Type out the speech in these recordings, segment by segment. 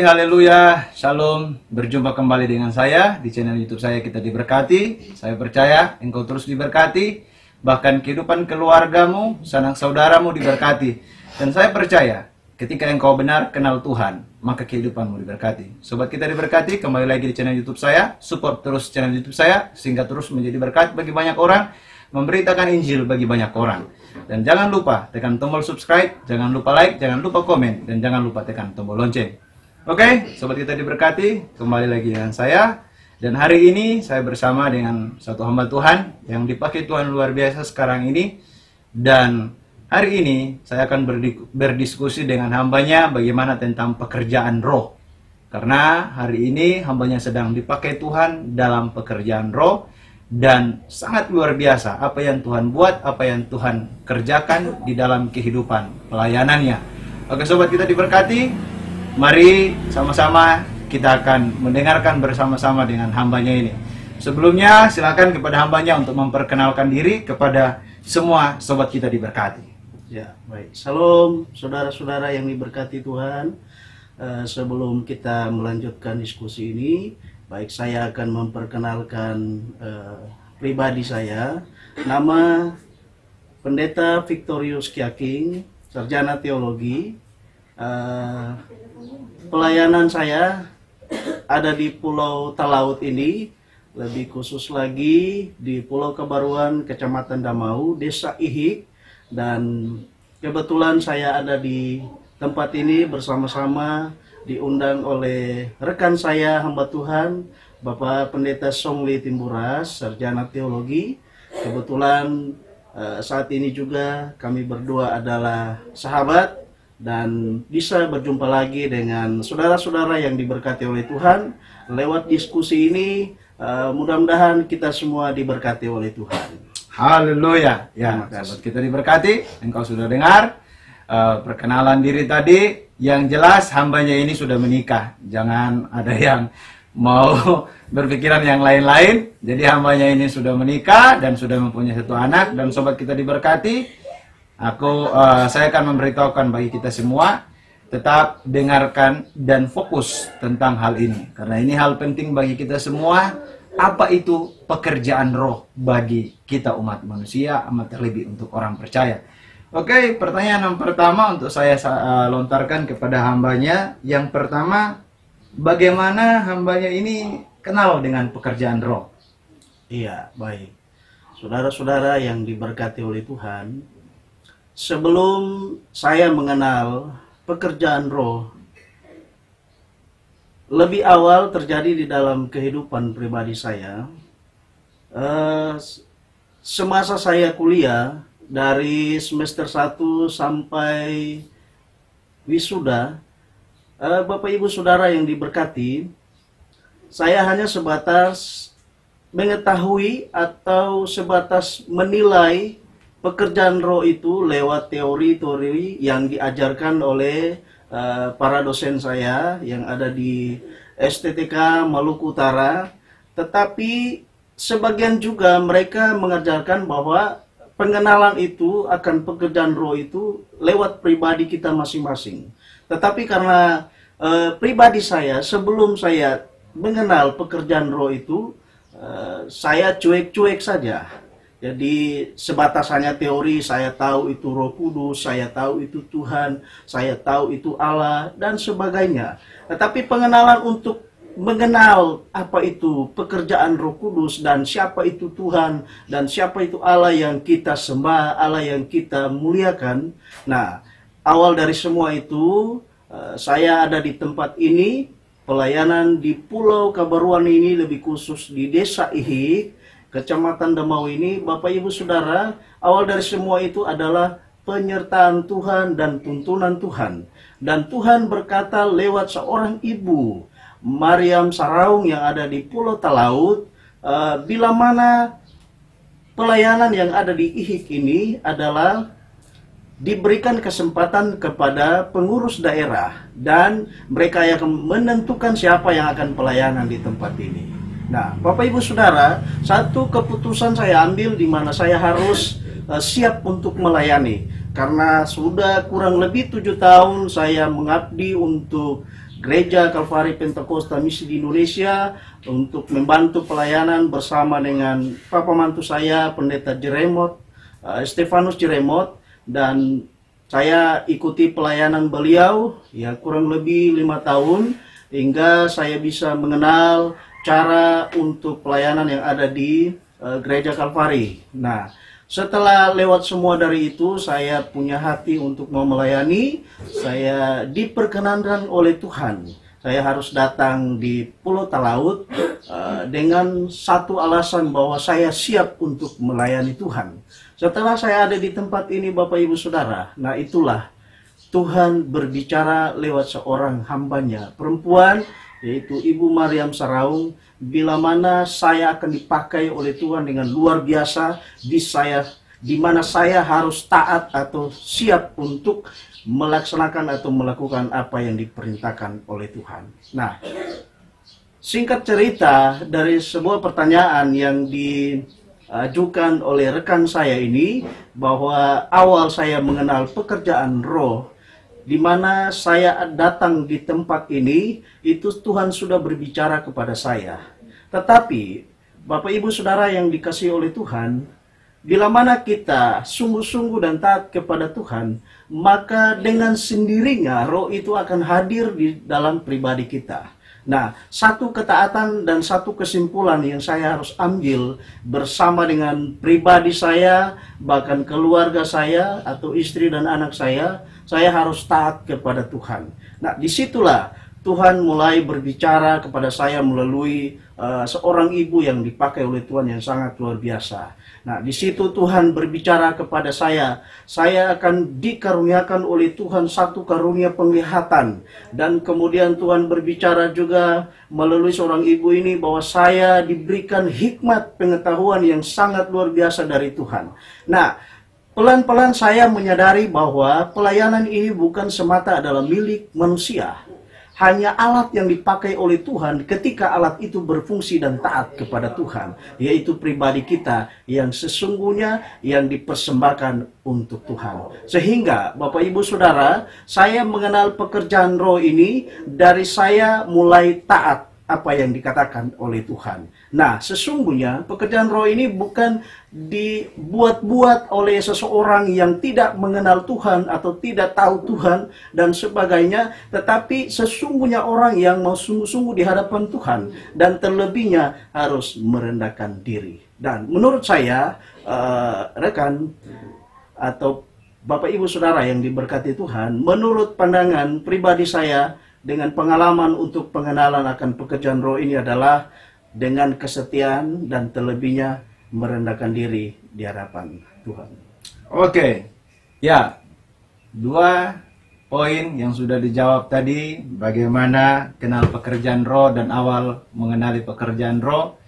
Haleluya, Shalom. Berjumpa kembali dengan saya di channel YouTube saya, Kita Diberkati. Saya percaya engkau terus diberkati, bahkan kehidupan keluargamu, sanak saudaramu diberkati. Dan saya percaya ketika engkau benar kenal Tuhan, maka kehidupanmu diberkati. Sobat Kita Diberkati, kembali lagi di channel YouTube saya. Support terus channel YouTube saya sehingga terus menjadi berkat bagi banyak orang, memberitakan Injil bagi banyak orang. Dan jangan lupa tekan tombol subscribe, jangan lupa like, jangan lupa komen, dan jangan lupa tekan tombol lonceng. Oke, Sobat Kita Diberkati, kembali lagi dengan saya. Dan hari ini saya bersama dengan satu hamba Tuhan yang dipakai Tuhan luar biasa sekarang ini. Dan hari ini saya akan berdiskusi dengan hambanya bagaimana tentang pekerjaan roh. Karena hari ini hambanya sedang dipakai Tuhan dalam pekerjaan roh. Dan sangat luar biasa apa yang Tuhan buat, apa yang Tuhan kerjakan di dalam kehidupan pelayanannya. Oke, Sobat Kita Diberkati, mari sama-sama kita akan mendengarkan bersama-sama dengan hambanya ini. Sebelumnya silakan kepada hambanya untuk memperkenalkan diri kepada semua Sobat Kita Diberkati. Ya, baik. Shalom, saudara-saudara yang diberkati Tuhan. Sebelum kita melanjutkan diskusi ini, baik, saya akan memperkenalkan pribadi saya. Nama Pendeta Victorius Kyaking, sarjana teologi. Pelayanan saya ada di Pulau Talaut ini, lebih khusus lagi di Pulau Kebaruan, Kecamatan Damau, Desa Ihik. Dan kebetulan saya ada di tempat ini bersama-sama diundang oleh rekan saya, hamba Tuhan, Bapak Pendeta Songli Timburas, sarjana teologi. Kebetulan saat ini juga kami berdua adalah sahabat dan bisa berjumpa lagi dengan saudara-saudara yang diberkati oleh Tuhan lewat diskusi ini. Mudah-mudahan kita semua diberkati oleh Tuhan. Haleluya. Ya, Sobat Kita Diberkati, engkau sudah dengar perkenalan diri tadi. Yang jelas hambanya ini sudah menikah. Jangan ada yang mau berpikiran yang lain-lain. Jadi hambanya ini sudah menikah dan sudah mempunyai satu anak. Dan Sobat Kita Diberkati, saya akan memberitahukan bagi kita semua, tetap dengarkan dan fokus tentang hal ini. Karena ini hal penting bagi kita semua. Apa itu pekerjaan roh bagi kita umat manusia, amat terlebih untuk orang percaya. Oke, pertanyaan yang pertama untuk saya lontarkan kepada hambanya. Yang pertama, bagaimana hambanya ini kenal dengan pekerjaan roh? Iya, baik. Saudara-saudara yang diberkati oleh Tuhan, sebelum saya mengenal pekerjaan roh, lebih awal terjadi di dalam kehidupan pribadi saya. Semasa saya kuliah, dari semester 1 sampai wisuda, Bapak Ibu Saudara yang diberkati, saya hanya sebatas mengetahui atau sebatas menilai pekerjaan roh itu lewat teori-teori yang diajarkan oleh para dosen saya yang ada di STTK Maluku Utara. Tetapi sebagian juga mereka mengajarkan bahwa pengenalan itu akan pekerjaan roh itu lewat pribadi kita masing-masing. Tetapi karena pribadi saya, sebelum saya mengenal pekerjaan roh itu, saya cuek-cuek saja. Jadi sebatas hanya teori, saya tahu itu Roh Kudus, saya tahu itu Tuhan, saya tahu itu Allah, dan sebagainya. Tetapi pengenalan untuk mengenal apa itu pekerjaan Roh Kudus dan siapa itu Tuhan dan siapa itu Allah yang kita sembah, Allah yang kita muliakan. Nah, awal dari semua itu, saya ada di tempat ini, pelayanan di Pulau Kebaruan ini, lebih khusus di Desa Ihik, Kecamatan Damau ini. Bapak Ibu Saudara, awal dari semua itu adalah penyertaan Tuhan dan tuntunan Tuhan. Dan Tuhan berkata lewat seorang ibu, Mariam Saraung yang ada di Pulau Talaut, bila mana pelayanan yang ada di Ihik ini adalah diberikan kesempatan kepada pengurus daerah dan mereka yang menentukan siapa yang akan pelayanan di tempat ini. Nah, Bapak Ibu Saudara, satu keputusan saya ambil di mana saya harus siap untuk melayani. Karena sudah kurang lebih 7 tahun saya mengabdi untuk Gereja Kalvari Pentakosta Misi di Indonesia untuk membantu pelayanan bersama dengan Papa mantu saya, Pendeta Jeremot, Stefanus Jeremot, dan saya ikuti pelayanan beliau ya kurang lebih 5 tahun hingga saya bisa mengenal cara untuk pelayanan yang ada di Gereja Kalvari. Nah, setelah lewat semua dari itu, saya punya hati untuk mau melayani. Saya diperkenankan oleh Tuhan. Saya harus datang di Pulau Talaut dengan satu alasan bahwa saya siap untuk melayani Tuhan. Setelah saya ada di tempat ini, Bapak Ibu Saudara, nah itulah Tuhan berbicara lewat seorang hambanya, perempuan, yaitu Ibu Mariam Saraung, bila mana saya akan dipakai oleh Tuhan dengan luar biasa, di mana saya harus taat atau siap untuk melaksanakan atau melakukan apa yang diperintahkan oleh Tuhan. Nah, singkat cerita dari sebuah pertanyaan yang diajukan oleh rekan saya ini, bahwa awal saya mengenal pekerjaan roh, di mana saya datang di tempat ini, itu Tuhan sudah berbicara kepada saya. Tetapi, Bapak Ibu Saudara yang dikasihi oleh Tuhan, bila mana kita sungguh-sungguh dan taat kepada Tuhan, maka dengan sendirinya roh itu akan hadir di dalam pribadi kita. Nah, satu ketaatan dan satu kesimpulan yang saya harus ambil bersama dengan pribadi saya, bahkan keluarga saya atau istri dan anak saya harus taat kepada Tuhan. Nah, disitulah Tuhan mulai berbicara kepada saya melalui seorang ibu yang dipakai oleh Tuhan yang sangat luar biasa. Nah, di situ Tuhan berbicara kepada saya akan dikaruniakan oleh Tuhan satu karunia penglihatan. Dan kemudian Tuhan berbicara juga melalui seorang ibu ini bahwa saya diberikan hikmat pengetahuan yang sangat luar biasa dari Tuhan. Nah, pelan-pelan saya menyadari bahwa pelayanan ini bukan semata adalah milik manusia. Hanya alat yang dipakai oleh Tuhan ketika alat itu berfungsi dan taat kepada Tuhan, yaitu pribadi kita yang sesungguhnya yang dipersembahkan untuk Tuhan. Sehingga Bapak Ibu Saudara, saya mengenal pekerjaan roh ini dari saya mulai taat apa yang dikatakan oleh Tuhan. Nah, sesungguhnya pekerjaan roh ini bukan dibuat-buat oleh seseorang yang tidak mengenal Tuhan atau tidak tahu Tuhan dan sebagainya, tetapi sesungguhnya orang yang mau sungguh-sungguh di hadapan Tuhan dan terlebihnya harus merendahkan diri. Dan menurut saya, rekan atau Bapak Ibu Saudara yang diberkati Tuhan, menurut pandangan pribadi saya, dengan pengalaman untuk pengenalan akan pekerjaan roh ini adalah dengan kesetiaan dan terlebihnya merendahkan diri di hadapan Tuhan. Oke, ya, 2 poin yang sudah dijawab tadi, bagaimana kenal pekerjaan roh dan awal mengenali pekerjaan roh.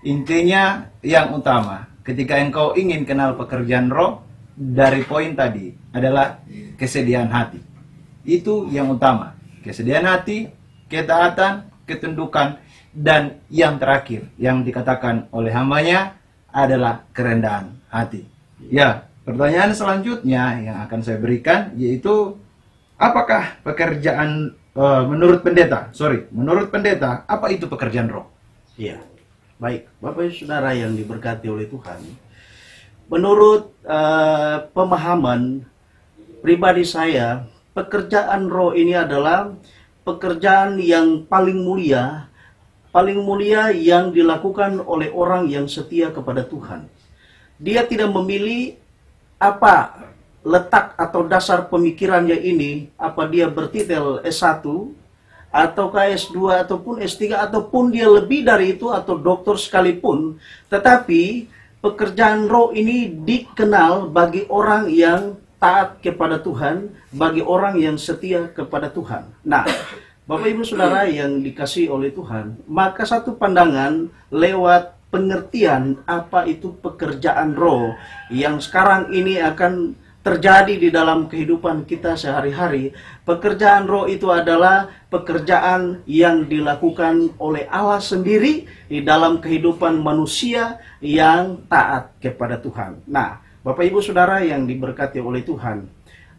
Intinya yang utama, ketika engkau ingin kenal pekerjaan roh, dari poin tadi adalah kesediaan hati. Itu yang utama. Kesediaan hati, ketaatan, ketundukan, dan yang terakhir yang dikatakan oleh hambanya adalah kerendahan hati. Ya, pertanyaan selanjutnya yang akan saya berikan yaitu, apakah pekerjaan menurut pendeta, apa itu pekerjaan roh? Iya, baik, Bapak Ibu Saudara yang diberkati oleh Tuhan, menurut pemahaman pribadi saya, pekerjaan roh ini adalah pekerjaan yang paling mulia yang dilakukan oleh orang yang setia kepada Tuhan. Dia tidak memilih apa letak atau dasar pemikirannya ini, apa dia bertitel S1 atau S2 ataupun S3 ataupun dia lebih dari itu atau doktor sekalipun, tetapi pekerjaan roh ini dikenal bagi orang yang taat kepada Tuhan, bagi orang yang setia kepada Tuhan. Nah, Bapak Ibu Saudara yang dikasihi oleh Tuhan, maka satu pandangan lewat pengertian apa itu pekerjaan roh yang sekarang ini akan terjadi di dalam kehidupan kita sehari-hari. Pekerjaan roh itu adalah pekerjaan yang dilakukan oleh Allah sendiri di dalam kehidupan manusia yang taat kepada Tuhan. Nah, Bapak Ibu Saudara yang diberkati oleh Tuhan,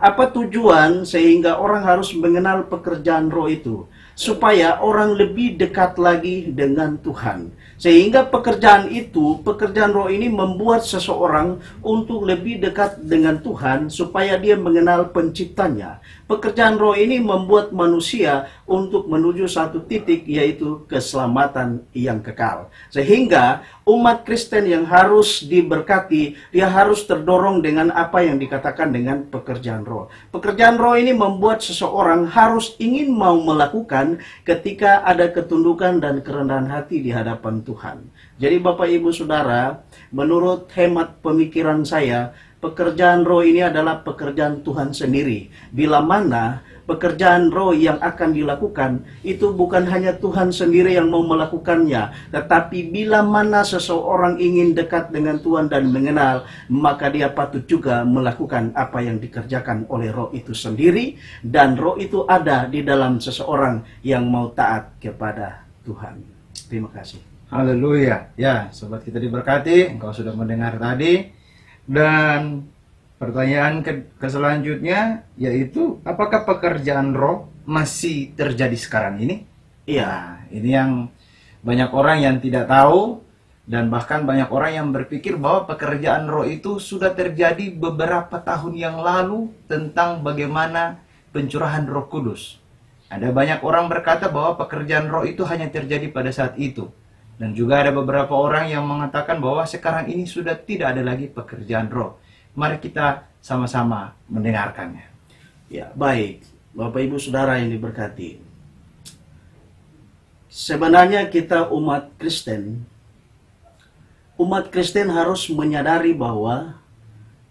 apa tujuan sehingga orang harus mengenal pekerjaan roh itu? supaya orang lebih dekat lagi dengan Tuhan. Sehingga pekerjaan itu, pekerjaan roh ini membuat seseorang untuk lebih dekat dengan Tuhan supaya dia mengenal penciptanya. Pekerjaan roh ini membuat manusia untuk menuju satu titik, yaitu keselamatan yang kekal. Sehingga umat Kristen yang harus diberkati, dia harus terdorong dengan apa yang dikatakan dengan pekerjaan roh. Pekerjaan roh ini membuat seseorang harus ingin mau melakukan ketika ada ketundukan dan kerendahan hati di hadapan Tuhan. Jadi Bapak Ibu Saudara, menurut hemat pemikiran saya, pekerjaan roh ini adalah pekerjaan Tuhan sendiri. Bila mana pekerjaan roh yang akan dilakukan itu bukan hanya Tuhan sendiri yang mau melakukannya, tetapi bila mana seseorang ingin dekat dengan Tuhan dan mengenal, maka dia patut juga melakukan apa yang dikerjakan oleh roh itu sendiri, dan roh itu ada di dalam seseorang yang mau taat kepada Tuhan. Terima kasih. Haleluya. Ya, sobat kita diberkati, engkau sudah mendengar tadi. Dan pertanyaan ke selanjutnya yaitu, apakah pekerjaan roh masih terjadi sekarang ini? Iya. Nah, ini yang banyak orang yang tidak tahu, dan bahkan banyak orang yang berpikir bahwa pekerjaan roh itu sudah terjadi beberapa tahun yang lalu tentang bagaimana pencurahan Roh Kudus. Ada banyak orang berkata bahwa pekerjaan roh itu hanya terjadi pada saat itu. Dan juga ada beberapa orang yang mengatakan bahwa sekarang ini sudah tidak ada lagi pekerjaan roh. Mari kita sama-sama mendengarkannya. Ya, baik. Bapak Ibu Saudara yang diberkati. Sebenarnya kita umat Kristen harus menyadari bahwa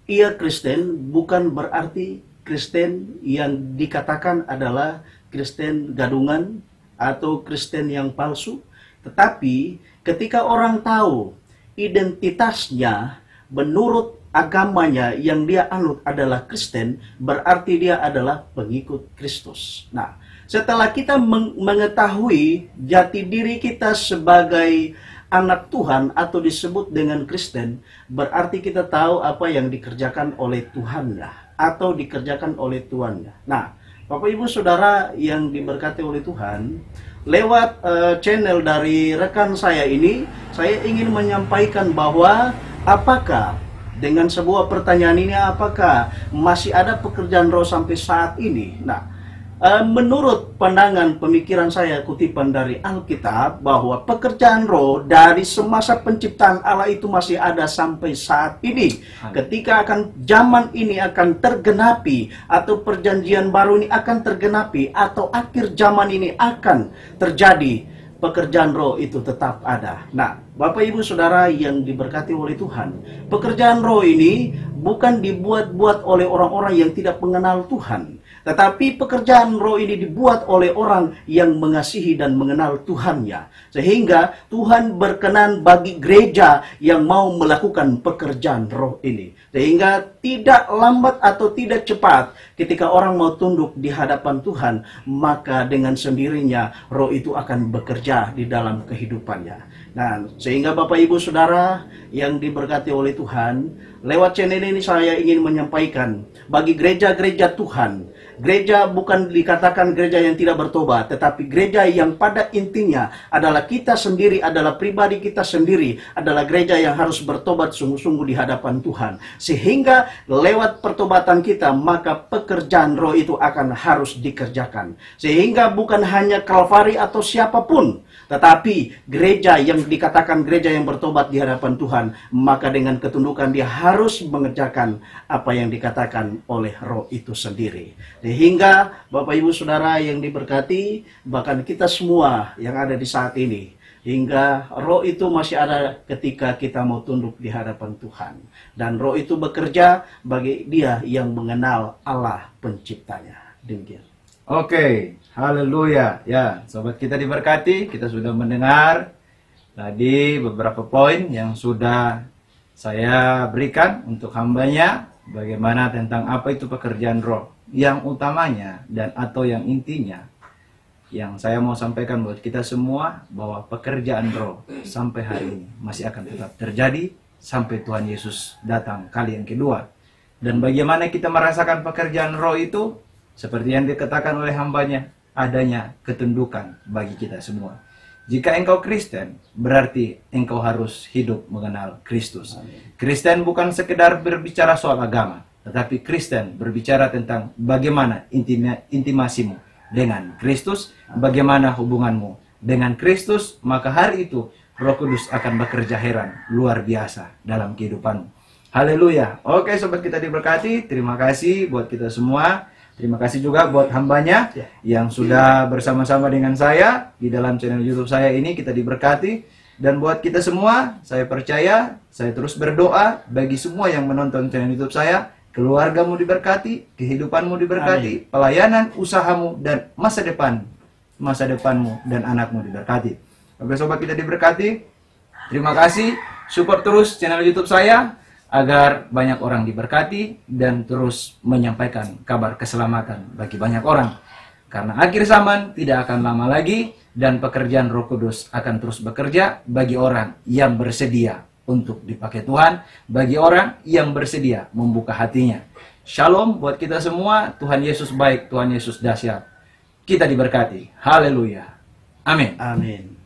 ia Kristen bukan berarti Kristen yang dikatakan adalah Kristen gadungan atau Kristen yang palsu. Tetapi ketika orang tahu identitasnya menurut agamanya yang dia anut adalah Kristen, berarti dia adalah pengikut Kristus. Nah, setelah kita mengetahui jati diri kita sebagai anak Tuhan atau disebut dengan Kristen, berarti kita tahu apa yang dikerjakan oleh Tuhan atau dikerjakan oleh Tuhan. Nah, Bapak Ibu Saudara yang diberkati oleh Tuhan, lewat channel dari rekan saya ini, saya ingin menyampaikan bahwa apakah dengan sebuah pertanyaan ini, apakah masih ada pekerjaan roh sampai saat ini? Nah, menurut pandangan pemikiran saya, kutipan dari Alkitab, bahwa pekerjaan roh dari semasa penciptaan Allah itu masih ada sampai saat ini. Ketika zaman ini akan tergenapi, atau perjanjian baru ini akan tergenapi, atau akhir zaman ini akan terjadi, pekerjaan roh itu tetap ada. Nah, Bapak Ibu Saudara yang diberkati oleh Tuhan, pekerjaan roh ini bukan dibuat-buat oleh orang-orang yang tidak mengenal Tuhan. Tetapi pekerjaan roh ini dibuat oleh orang yang mengasihi dan mengenal Tuhannya. Sehingga Tuhan berkenan bagi gereja yang mau melakukan pekerjaan roh ini. Sehingga tidak lambat atau tidak cepat ketika orang mau tunduk di hadapan Tuhan, maka dengan sendirinya roh itu akan bekerja di dalam kehidupannya. Nah, sehingga Bapak Ibu Saudara yang diberkati oleh Tuhan, lewat channel ini saya ingin menyampaikan bagi gereja-gereja Tuhan, gereja bukan dikatakan gereja yang tidak bertobat, tetapi gereja yang pada intinya adalah kita sendiri, adalah pribadi kita sendiri, adalah gereja yang harus bertobat sungguh-sungguh di hadapan Tuhan. Sehingga lewat pertobatan kita, maka pekerjaan roh itu akan harus dikerjakan. Sehingga bukan hanya Kalvari atau siapapun, tetapi gereja yang dikatakan gereja yang bertobat di hadapan Tuhan, maka dengan ketundukan dia harus mengerjakan apa yang dikatakan oleh roh itu sendiri. Sehingga Bapak Ibu Saudara yang diberkati, bahkan kita semua yang ada di saat ini, hingga roh itu masih ada ketika kita mau tunduk di hadapan Tuhan. Dan roh itu bekerja bagi dia yang mengenal Allah penciptanya. Demikian. Oke, haleluya. Ya, sobat kita diberkati, kita sudah mendengar tadi beberapa poin yang sudah saya berikan untuk hambanya, bagaimana tentang apa itu pekerjaan roh. Yang utamanya dan atau yang intinya, yang saya mau sampaikan buat kita semua, bahwa pekerjaan roh sampai hari ini masih akan tetap terjadi sampai Tuhan Yesus datang kali yang kedua. Dan bagaimana kita merasakan pekerjaan roh itu, seperti yang dikatakan oleh hambanya, adanya ketundukan bagi kita semua. Jika engkau Kristen, berarti engkau harus hidup mengenal Kristus. Kristen bukan sekedar berbicara soal agama, tetapi Kristen berbicara tentang bagaimana intimasimu dengan Kristus, bagaimana hubunganmu dengan Kristus, maka hari itu Roh Kudus akan bekerja heran luar biasa dalam kehidupanmu. Haleluya. Oke sobat kita diberkati, terima kasih buat kita semua. Terima kasih juga buat hambanya yang sudah bersama-sama dengan saya di dalam channel YouTube saya ini. Kita diberkati. Dan buat kita semua, saya percaya, saya terus berdoa bagi semua yang menonton channel YouTube saya, keluargamu diberkati, kehidupanmu diberkati, pelayanan, usahamu, dan masa depanmu dan anakmu diberkati. Oke sobat kita diberkati, terima kasih. Support terus channel YouTube saya agar banyak orang diberkati dan terus menyampaikan kabar keselamatan bagi banyak orang. Karena akhir zaman tidak akan lama lagi dan pekerjaan Roh Kudus akan terus bekerja bagi orang yang bersedia untuk dipakai Tuhan, bagi orang yang bersedia membuka hatinya. Shalom buat kita semua. Tuhan Yesus baik, Tuhan Yesus dahsyat. Kita diberkati. Haleluya. Amin. Amin.